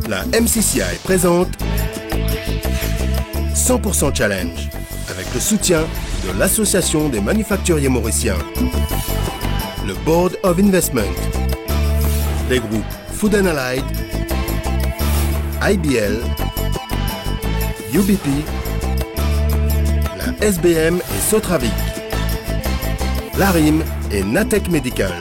La MCCI présente 100% Challenge avec le soutien de l'Association des manufacturiers mauriciens, le Board of Investment, les groupes Food and Allied, IBL, UBP, la SBM et Sotravic, l'ARIM et Natech Medical.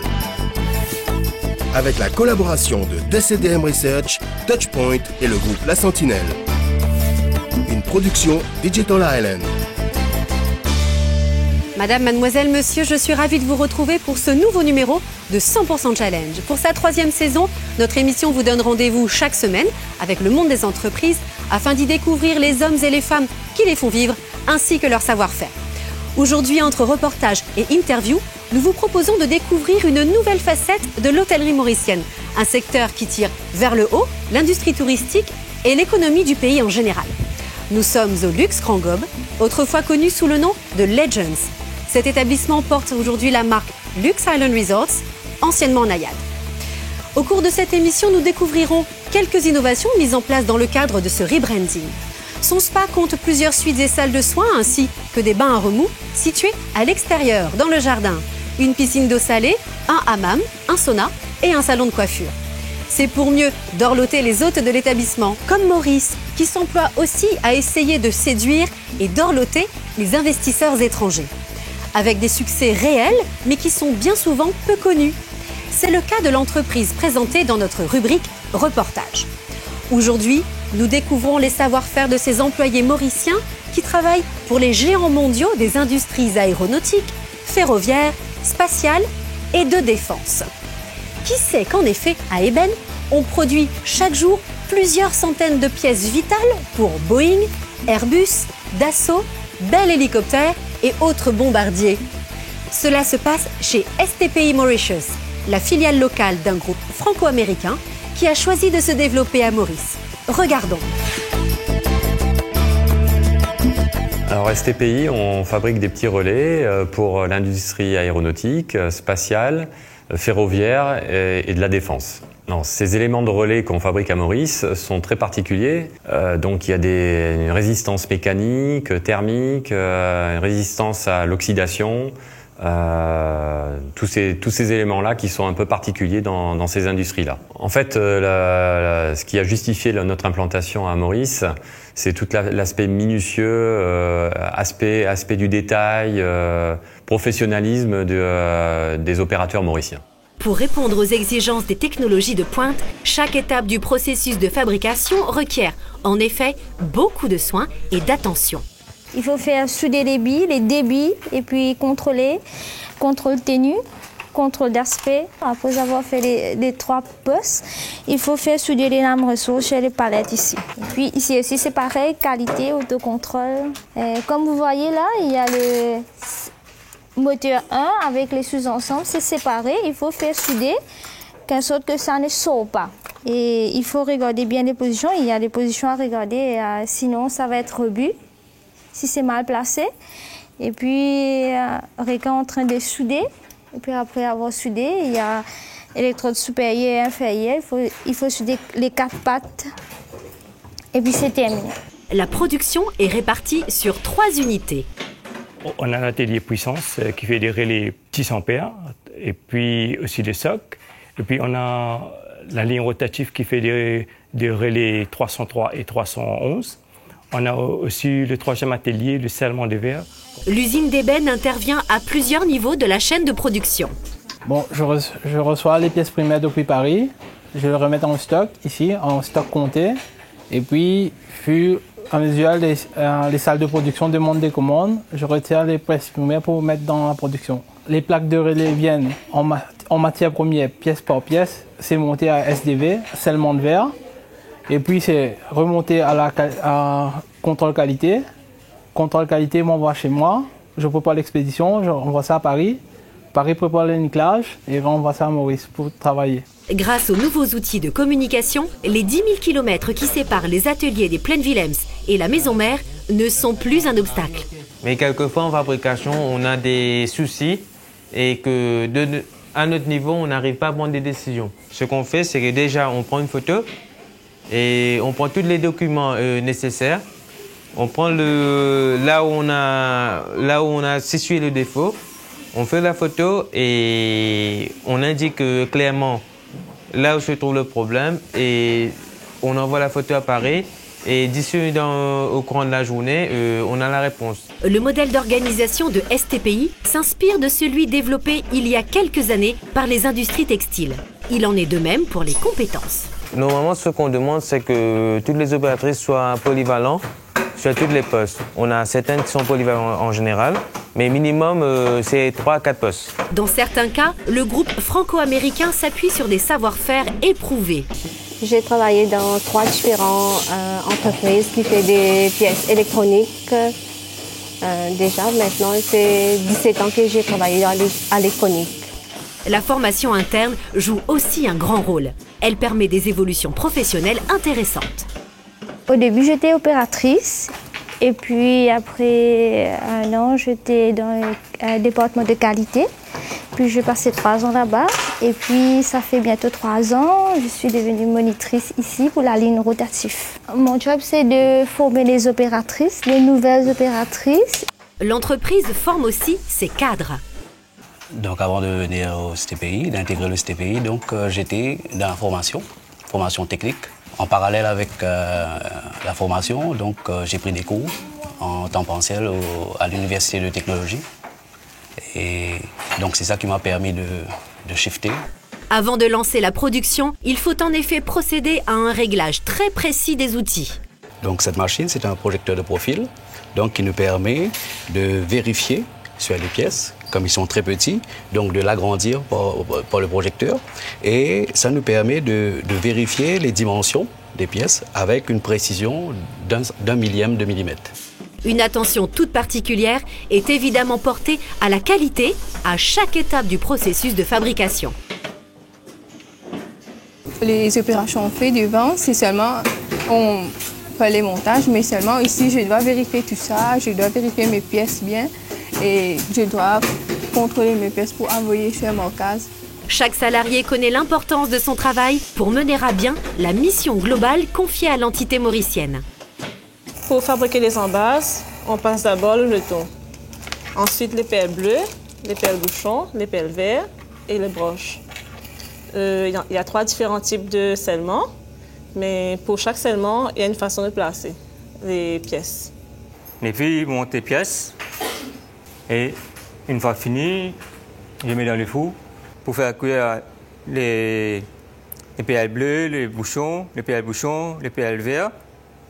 Avec la collaboration de DCDM Research, Touchpoint et le groupe La Sentinelle. Une production Digital Island. Madame, mademoiselle, monsieur, je suis ravie de vous retrouver pour ce nouveau numéro de 100% Challenge. Pour sa 3e saison, notre émission vous donne rendez-vous chaque semaine avec le monde des entreprises afin d'y découvrir les hommes et les femmes qui les font vivre ainsi que leur savoir-faire. Aujourd'hui, entre reportages et interviews, nous vous proposons de découvrir une nouvelle facette de l'hôtellerie mauricienne, un secteur qui tire vers le haut l'industrie touristique et l'économie du pays en général. Nous sommes au Luxe Grand Gobe, autrefois connu sous le nom de Legends. Cet établissement porte aujourd'hui la marque Luxe Island Resorts, anciennement Nayade. Au cours de cette émission, nous découvrirons quelques innovations mises en place dans le cadre de ce rebranding. Son spa compte plusieurs suites et salles de soins ainsi que des bains à remous situés à l'extérieur, dans le jardin. Une piscine d'eau salée, un hammam, un sauna et un salon de coiffure. C'est pour mieux dorloter les hôtes de l'établissement, comme Maurice, qui s'emploie aussi à essayer de séduire et dorloter les investisseurs étrangers. Avec des succès réels, mais qui sont bien souvent peu connus. C'est le cas de l'entreprise présentée dans notre rubrique Reportage. Aujourd'hui, nous découvrons les savoir-faire de ces employés mauriciens qui travaillent pour les géants mondiaux des industries aéronautiques, ferroviaires, spatiales et de défense. Qui sait qu'en effet, à Eben, on produit chaque jour plusieurs centaines de pièces vitales pour Boeing, Airbus, Dassault, Bell Hélicoptère et autres bombardiers. Cela se passe chez STPI Mauritius, la filiale locale d'un groupe franco-américain qui a choisi de se développer à Maurice. Regardons. Alors STPI, on fabrique des petits relais pour l'industrie aéronautique, spatiale, ferroviaire et de la défense. Non, ces éléments de relais qu'on fabrique à Maurice sont très particuliers. Donc il y a une résistance mécanique, thermique, une résistance à l'oxydation. Tous ces éléments-là qui sont un peu particuliers dans ces industries-là. En fait, ce qui a justifié notre implantation à Maurice, c'est tout l'aspect minutieux, aspect du détail, professionnalisme des opérateurs mauriciens. Pour répondre aux exigences des technologies de pointe, chaque étape du processus de fabrication requiert, en effet, beaucoup de soins et d'attention. Il faut faire souder les billes, les débits, et puis contrôler, contrôle ténu, contrôle d'aspect. Après avoir fait les 3 postes, il faut faire souder les lames ressources chez les palettes ici. Et puis ici aussi c'est pareil, qualité, autocontrôle. Et comme vous voyez là, il y a le moteur 1 avec les sous-ensembles, c'est séparé. Il faut faire souder, qu'en sorte que ça ne saute pas. Et il faut regarder bien les positions. Il y a des positions à regarder, sinon ça va être rebut si c'est mal placé. Et puis, Reka est en train de souder. Et puis après avoir soudé, il y a électrode supérieure et inférieure. Il faut souder les 4 pattes. Et puis c'est terminé. La production est répartie sur 3 unités. On a un atelier puissance qui fait des relais 6 ampères et puis aussi des socs. Et puis on a la ligne rotative qui fait des relais 303 et 311. On a aussi le 3e atelier, le scellement des verres. L'usine d'Eben intervient à plusieurs niveaux de la chaîne de production. Bon, je reçois les pièces primaires depuis Paris. Je les remets en stock, ici, en stock compté. Et puis, à mesure les salles de production demandent des commandes, je retire les pièces primaires pour mettre dans la production. Les plaques de relais viennent en matière première, pièce par pièce. C'est monté à SDV, scellement de verre. Et puis c'est remonté à contrôle qualité. Contrôle qualité m'envoie chez moi. Je prépare l'expédition, j'envoie ça à Paris. Paris prépare le nickelage et renvoie ça à Maurice pour travailler. Grâce aux nouveaux outils de communication, les 10 000 km qui séparent les ateliers des Plaines-Willems et la maison mère ne sont plus un obstacle. Mais quelquefois en fabrication, on a des soucis et qu'à notre niveau, on n'arrive pas à prendre des décisions. Ce qu'on fait, c'est que déjà, on prend une photo et on prend tous les documents nécessaires. On prend là où on a situé le défaut, on fait la photo et on indique clairement là où se trouve le problème et on envoie la photo à Paris. Et d'ici au courant de la journée, on a la réponse. Le modèle d'organisation de STPI s'inspire de celui développé il y a quelques années par les industries textiles. Il en est de même pour les compétences. Normalement, ce qu'on demande, c'est que toutes les opératrices soient polyvalentes sur tous les postes. On a certaines qui sont polyvalentes en général, mais minimum, c'est 3 à 4 postes. Dans certains cas, le groupe franco-américain s'appuie sur des savoir-faire éprouvés. J'ai travaillé dans 3 différentes entreprises qui font des pièces électroniques. Déjà, maintenant, c'est 17 ans que j'ai travaillé dans l'électronique. La formation interne joue aussi un grand rôle. Elle permet des évolutions professionnelles intéressantes. Au début, j'étais opératrice. Et puis, après 1 an, j'étais dans le département de qualité. Puis, j'ai passé 3 ans là-bas. Et puis, ça fait bientôt 3 ans, je suis devenue monitrice ici pour la ligne rotative. Mon job, c'est de former les opératrices, les nouvelles opératrices. L'entreprise forme aussi ses cadres. Donc, avant de venir au STPI, d'intégrer le STPI, donc j'étais dans la formation technique. En parallèle avec la formation, donc j'ai pris des cours en temps partiel à l'Université de technologie. Et donc, c'est ça qui m'a permis de shifter. Avant de lancer la production, il faut en effet procéder à un réglage très précis des outils. Donc, cette machine, c'est un projecteur de profil donc, qui nous permet de vérifier sur les pièces, comme ils sont très petits, donc de l'agrandir par le projecteur. Et ça nous permet de vérifier les dimensions des pièces avec une précision d'un millième de millimètre. Une attention toute particulière est évidemment portée à la qualité à chaque étape du processus de fabrication. Les opérations faites devant, c'est seulement on fait les montages, mais seulement ici, je dois vérifier tout ça, je dois vérifier mes pièces bien et je dois contrôler mes pièces pour envoyer sur mon case. Chaque salarié connaît l'importance de son travail pour mener à bien la mission globale confiée à l'entité mauricienne. Pour fabriquer les embases, on passe d'abord le jeton. Ensuite, les pelles bleues, les pelles bouchons, les pelles verts et les broches. Il y a 3 différents types de scellement, mais pour chaque scellement, il y a une façon de placer les pièces. Et puis, je monte les pièces et une fois fini, je mets dans le four pour faire cuire les pelles bleues, les bouchons, les pelles verts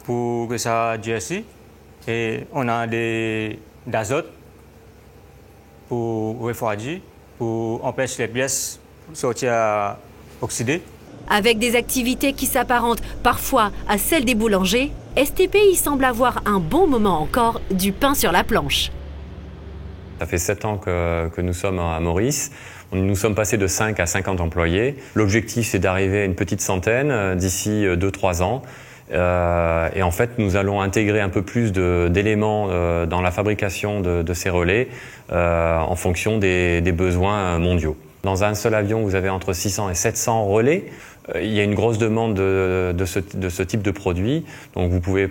pour que ça durcisse. Et on a des d'azote pour refroidir, pour empêcher les pièces de sortir oxydées. Avec des activités qui s'apparentent parfois à celles des boulangers, STPI semble avoir un bon moment encore du pain sur la planche. Ça fait 7 ans que nous sommes à Maurice. Nous sommes passés de 5 à 50 employés. L'objectif, c'est d'arriver à une petite centaine d'ici 2-3 ans. Et en fait, nous allons intégrer un peu plus d'éléments dans la fabrication de ces relais en fonction des besoins mondiaux. Dans un seul avion, vous avez entre 600 et 700 relais. Il y a une grosse demande de ce type de produit. Donc vous pouvez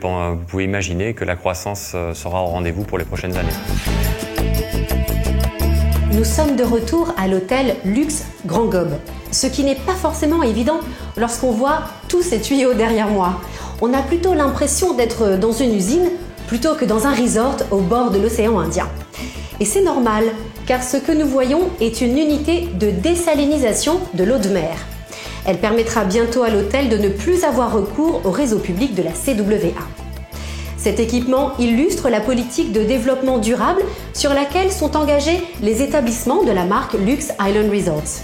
imaginer que la croissance sera au rendez-vous pour les prochaines années. Nous sommes de retour à l'hôtel Luxe Grand Gobe. Ce qui n'est pas forcément évident lorsqu'on voit tous ces tuyaux derrière moi. On a plutôt l'impression d'être dans une usine plutôt que dans un resort au bord de l'océan Indien. Et c'est normal, car ce que nous voyons est une unité de désalinisation de l'eau de mer. Elle permettra bientôt à l'hôtel de ne plus avoir recours au réseau public de la CWA. Cet équipement illustre la politique de développement durable sur laquelle sont engagés les établissements de la marque Lux Island Resorts.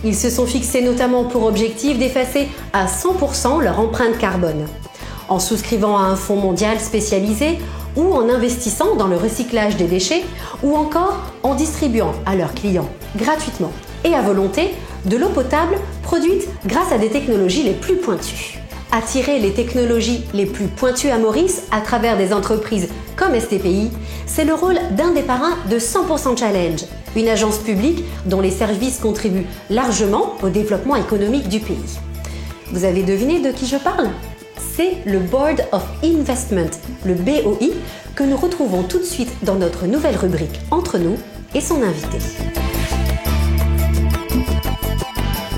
Ils se sont fixés notamment pour objectif d'effacer à 100% leur empreinte carbone, en souscrivant à un fonds mondial spécialisé ou en investissant dans le recyclage des déchets ou encore en distribuant à leurs clients gratuitement et à volonté de l'eau potable produite grâce à des technologies les plus pointues. Attirer les technologies les plus pointues à Maurice à travers des entreprises comme STPI, c'est le rôle d'un des parrains de 100% Challenge, une agence publique dont les services contribuent largement au développement économique du pays. Vous avez deviné de qui je parle ? c'est le Board of Investment, le BOI, que nous retrouvons tout de suite dans notre nouvelle rubrique Entre nous et son invité.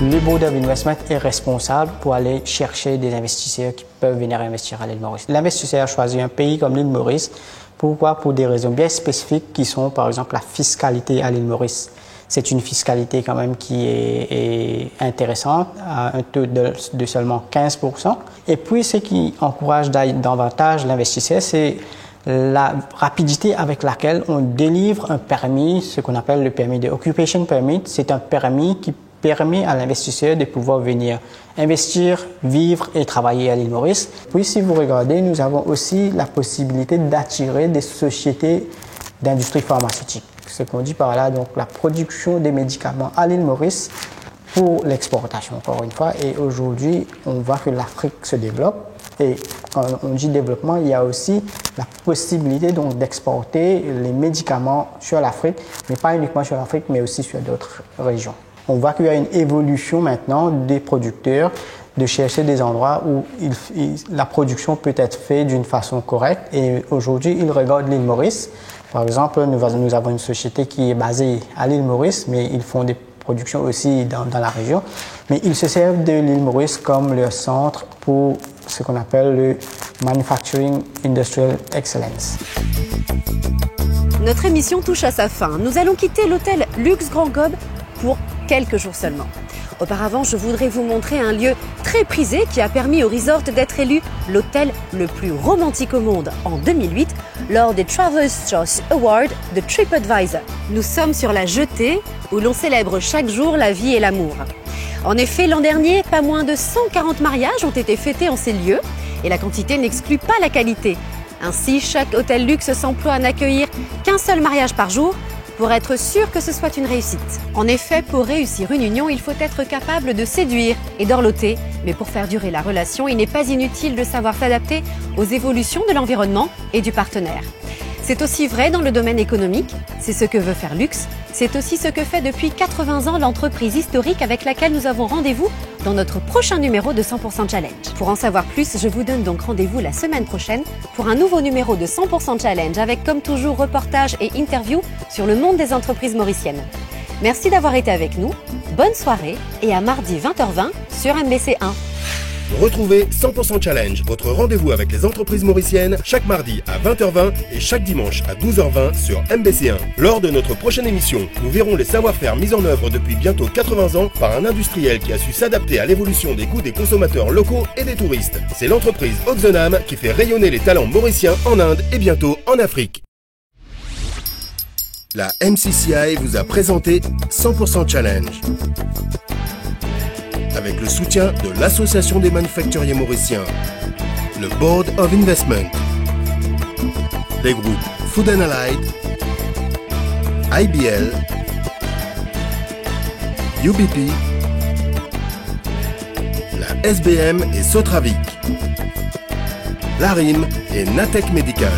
Le Board of Investment est responsable pour aller chercher des investisseurs qui peuvent venir investir à l'île Maurice. L'investisseur choisit un pays comme l'île Maurice. Pourquoi? Pour des raisons bien spécifiques qui sont par exemple la fiscalité à l'île Maurice. C'est une fiscalité quand même qui est intéressante, à un taux de seulement 15%. Et puis ce qui encourage davantage l'investisseur, c'est la rapidité avec laquelle on délivre un permis, ce qu'on appelle le permis de Occupation Permit. C'est un permis qui permet à l'investisseur de pouvoir venir investir, vivre et travailler à l'île Maurice. Puis si vous regardez, nous avons aussi la possibilité d'attirer des sociétés d'industrie pharmaceutique. Ce qu'on dit par là, donc la production des médicaments à l'île Maurice pour l'exportation, encore une fois. Et aujourd'hui, on voit que l'Afrique se développe. Et quand on dit développement, il y a aussi la possibilité donc d'exporter les médicaments sur l'Afrique, mais pas uniquement sur l'Afrique, mais aussi sur d'autres régions. On voit qu'il y a une évolution maintenant des producteurs de chercher des endroits où la production peut être faite d'une façon correcte. Et aujourd'hui, ils regardent l'île Maurice. Par exemple, nous avons une société qui est basée à l'île Maurice, mais ils font des productions aussi dans la région. Mais ils se servent de l'île Maurice comme leur centre pour ce qu'on appelle le Manufacturing Industrial Excellence. Notre émission touche à sa fin. Nous allons quitter l'hôtel Luxe Grand Gobe pour quelques jours seulement. Auparavant, je voudrais vous montrer un lieu très prisé qui a permis au resort d'être élu l'hôtel le plus romantique au monde en 2008 lors des Travelers' Choice Awards de TripAdvisor. Nous sommes sur la Jetée où l'on célèbre chaque jour la vie et l'amour. En effet, l'an dernier, pas moins de 140 mariages ont été fêtés en ces lieux et la quantité n'exclut pas la qualité. Ainsi, chaque hôtel luxe s'emploie à n'accueillir qu'un seul mariage par jour pour être sûr que ce soit une réussite. En effet, pour réussir une union, il faut être capable de séduire et d'orloter. Mais pour faire durer la relation, il n'est pas inutile de savoir s'adapter aux évolutions de l'environnement et du partenaire. C'est aussi vrai dans le domaine économique, c'est ce que veut faire Luxe, c'est aussi ce que fait depuis 80 ans l'entreprise historique avec laquelle nous avons rendez-vous dans notre prochain numéro de 100% Challenge. Pour en savoir plus, je vous donne donc rendez-vous la semaine prochaine pour un nouveau numéro de 100% Challenge avec comme toujours reportages et interviews sur le monde des entreprises mauriciennes. Merci d'avoir été avec nous, bonne soirée et à mardi 20h20 sur MBC1. Retrouvez 100% Challenge, votre rendez-vous avec les entreprises mauriciennes, chaque mardi à 20h20 et chaque dimanche à 12h20 sur MBC1. Lors de notre prochaine émission, nous verrons les savoir-faire mis en œuvre depuis bientôt 80 ans par un industriel qui a su s'adapter à l'évolution des goûts des consommateurs locaux et des touristes. C'est l'entreprise Oxenham qui fait rayonner les talents mauriciens en Inde et bientôt en Afrique. La MCCI vous a présenté 100% Challenge, avec le soutien de l'Association des manufacturiers mauriciens, le Board of Investment, les groupes Food and Allied, IBL, UBP, la SBM et Sotravic, l'ARIM et Natec Medical.